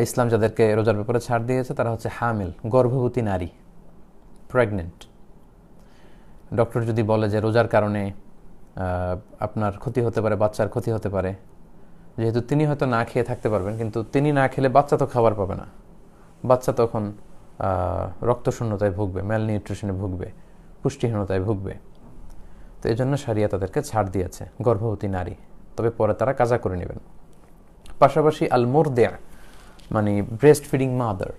ইসলাম যাদেরকে রোজার ব্যাপারে ছাড় দিয়েছে তারা হচ্ছে হামিল, গর্ভবতী নারী, প্রেগনেন্ট। ডক্টর যদি বলে যে রোজার কারণে আপনার ক্ষতি হতে পারে, বাচ্চার ক্ষতি হতে পারে, যেহেতু তিনি হয়তো না খেয়ে থাকতে পারবেন, কিন্তু তিনি না খেলে বাচ্চা তো খাবার পাবে না, বাচ্চা তখন রক্তশূন্যতায় ভুগবে, ম্যালনিউট্রিশনে ভুগবে, পুষ্টিহীনতায় ভুগবে। তো এই জন্য শরিয়া তাদেরকে ছাড় দিয়েছে, গর্ভবতী নারী, তবে পরে তারা কাজা করে নেবেন। পাশাপাশি আল মুরদিয়া মানে ব্রেস্ট ফিডিং মাদার,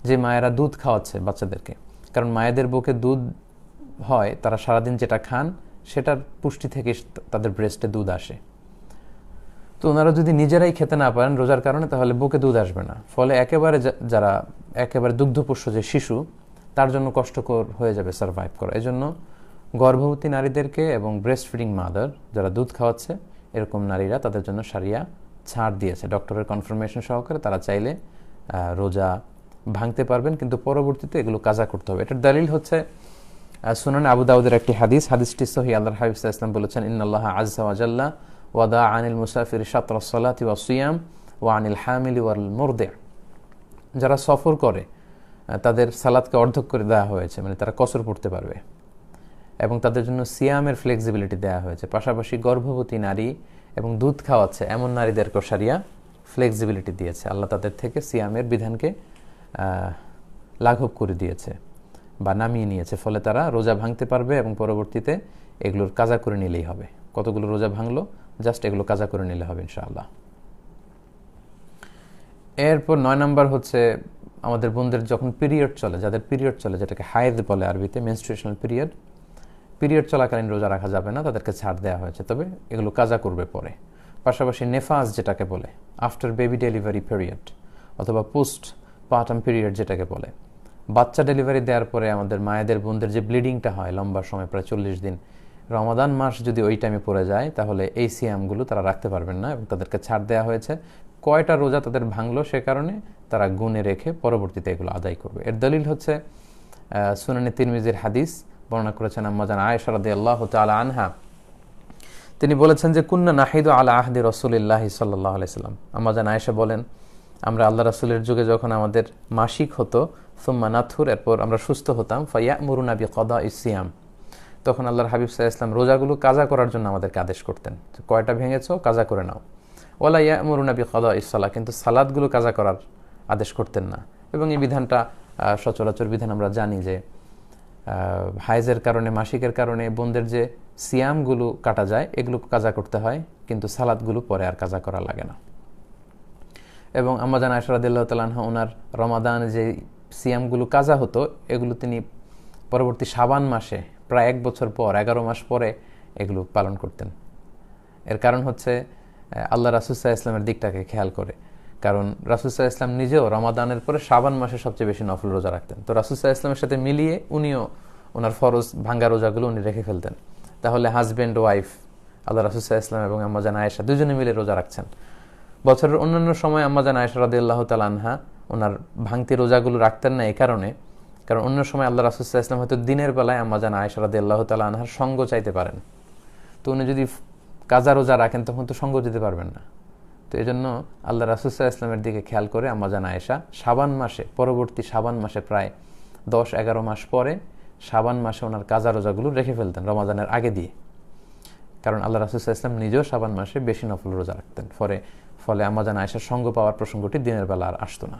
যে মায়েরা দুধ খাওয়াচ্ছে বাচ্চাদেরকে, কারণ মায়েদের বুকে দুধ হয়, তারা সারাদিন যেটা খান সেটার পুষ্টি থেকে তাদের ব্রেস্টে দুধ আসে। তো ওনারা যদি নিজেরাই খেতে না পারেন রোজার কারণে, তাহলে বুকে দুধ আসবে না, ফলে একেবারে যারা একেবারে দুগ্ধপোষ্য যে শিশু, তার জন্য কষ্টকর হয়ে যাবে সার্ভাইভ করা। এই জন্য গর্ভবতী নারীদেরকে এবং ব্রেস্ট ফিডিং মাদার যারা দুধ খাওয়াচ্ছে এরকম নারীরা, তাদের জন্য শরিয়া ছাড় দিয়েছে ডক্টরের কনফার্মেশন সহকারে। তারা চাইলে রোজা ভাঙতে পারবেন, কিন্তু পরবর্তীতে এগুলো কাজা করতে হবে। এটার দলিল হচ্ছে সুনান আবু দাউদের একটি হাদিসটি সহিহ। আল্লাহর হাবিব সাল্লাল্লাহু আলাইহি ওয়াসাল্লাম বলেছেন, ইন্নাল্লাহা আযজা ওয়া জাল্লা ওয়াদা আনিল মুসাফিরি শাতরাস সালাতি ওয়াস সিয়াম ওয়া আনিল হামিলি ওয়াল মুরদি'। যারা সফর করে তাদের সালাতকে অর্ধেক করে দেওয়া হয়েছে, মানে তারা কসর পড়তে পারবে, এবং তাদের জন্য সিয়ামের ফ্লেক্সিবিলিটি দেওয়া হয়েছে। পাশাপাশি গর্ভবতী নারী এবং দুধ খাওয়াচ্ছে এমন নারীদেরকে শরিয়া ফ্লেক্সিবিলিটি দিয়েছে। আল্লাহ তাদের থেকে সিয়ামের বিধানকে লাঘব করে দিয়েছে বা নামিয়ে নিয়েছে, ফলে তারা রোজা ভাঙতে পারবে এবং পরবর্তীতে এগুলোর কাজা করে নিলেই হবে। কতগুলো রোজা ভাঙলো, জাস্ট এগুলো কাজা করে নিলে হবে ইনশাআল্লাহ। এরপর 9 নম্বর হচ্ছে আমাদের বোনদের যখন পিরিয়ড চলে, যাদের পিরিয়ড চলে, যেটাকে হায়েদ বলে আরবিতে, মেনস্ট্রুয়েশনাল পিরিয়ড চলাকালীন রোজা রাখা যাবে না, তাদেরকে ছাড় দেওয়া হয়েছে, তবে এগুলো কাজা করবে পরে। পাশাপাশি নেফাস যেটাকে বলে, আফটার বেবি ডেলিভারি পিরিয়ড অথবা পোস্ট পার্টাম পিরিয়ড যেটাকে বলে, বাচ্চা ডেলিভারি দেওয়ার পরে আমাদের মায়েদের বোনদের যে ব্লিডিংটা হয় লম্বা সময়, প্রায় 40 দিন, রমাদান মাস যদি ওই টাইমে পড়ে যায়, তাহলে এই সিয়ামগুলো তারা রাখতে পারবেন না এবং তাদেরকে ছাড় দেওয়া হয়েছে। কয়টা রোজা তাদের ভাঙলো সে কারণে তারা গুনে রেখে পরবর্তীতে এগুলো আদায় করবে। এর দলিল হচ্ছে সুনানে তিরমিজির হাদিস, বর্ণনা করেছেন আম্মা জান আয়েশা রাদিয়াল্লাহু তাআলা আনহা। তিনি বলেছেন যে কুন্না নাহিদু আলা আহদি রাসূলিল্লাহি সাল্লাল্লাহু আলাইহি সাল্লাম। আম্মা জান আয়েশা বলেন, আমরা আল্লাহ রাসূলের যুগে যখন আমাদের মাসিক হতো, সুম্মা নাথুর, এরপর আমরা সুস্থ হতাম, ফায়ামুরুনা বিকাদাইস সিয়াম, তখন আল্লাহর হাবিব সাল্লাল্লাহু আলাইহি ওয়াসাল্লাম রোজাগুলো কাজা করার জন্য আমাদেরকে আদেশ করতেন, কয়টা ভেঙেছো কাজা করে নাও। ওয়ালা ইয়ামুরুনা বিকাদাইস সালাহ, কিন্তু সালাতগুলো কাজা করার আদেশ করতেন না। এবং এই বিধানটা সচরাচর বিধান আমরা জানি যে হাইজের কারণে, মাসিকের কারণে বোনদের যে সিয়ামগুলো কাটা যায় এগুলো কাজা করতে হয়, কিন্তু সালাতগুলো পরে আর কাজা করা লাগে না। এবং আম্মা জান আয়েশা রাদিয়াল্লাহু তাআলা আনহা ওনার রমাদান যে সিয়ামগুলো কাজা হতো, এগুলো তিনি পরবর্তী শাবান মাসে প্রায় 1 বছর পর, 11 মাস পরে এগুলো পালন করতেন। এর কারণ হচ্ছে আল্লাহ রাসূল সাল্লাল্লাহু আলাইহি ওয়াসাল্লামের দিকটাকে খেয়াল করে, কারণ রাসূল সাল্লাল্লাহু আলাইহি ওয়াসাল্লাম নিজেও রমাদানের পরে শাবান মাসে সবচেয়ে বেশি নফল রোজা রাখতেন। তো রাসূল সাল্লাল্লাহু আলাইহি ওয়াসাল্লামের সাথে মিলিয়ে উনিও ওনার ফরজ ভাঙ্গা রোজাগুলো উনি রেখে ফেলতেন। তাহলে হাজব্যান্ড ওয়াইফ আল্লাহ রাসূল সাল্লাল্লাহু আলাইহি ওয়াসাল্লাম এবং আম্মা জান আয়েশা দুজনে মিলে রোজা রাখছেন। বছরের অন্যান্য সময় আম্মা জান আয়েশা রাদিয়াল্লাহু তাআলা আনহা ওনার ভাঙতি রোজাগুলো রাখতেন না, এই কারণে, কারণ অন্য সময় আল্লাহ রাসূল সাল্লাল্লাহু আলাইহি ওয়াসাল্লাম হয়তো দিনের বেলায় আম্মা জান আয়েশা রাদিয়াল্লাহু তাআলা আনহার সঙ্গ চাইতে পারেন। তো উনি যদি কাজা রোজা রাখেন তখন তো সঙ্গ দিতে পারবেন না। তো এই জন্য আল্লাহ রাসূল সাল্লাল্লাহু আলাইহি ওয়াসাল্লামের দিকে খেয়াল করে আম্মা জান আয়েশা শাবান মাসে, পরবর্তী শাবান মাসে প্রায় 10-11 মাস পরে শাবান মাসে ওনার কাজা রোজাগুলো রেখে ফেলতেন রমাদানের আগে দিয়ে, কারণ আল্লাহ রাসূল সাল্লাল্লাহু আলাইহি ওয়াসাল্লাম নিজেও শাবান মাসে বেশি নফল রোজা রাখতেন। ফলে আম্মা জান আয়েশার সঙ্গ পাওয়ার প্রসঙ্গটি দিনের বেলা আর আসতো না।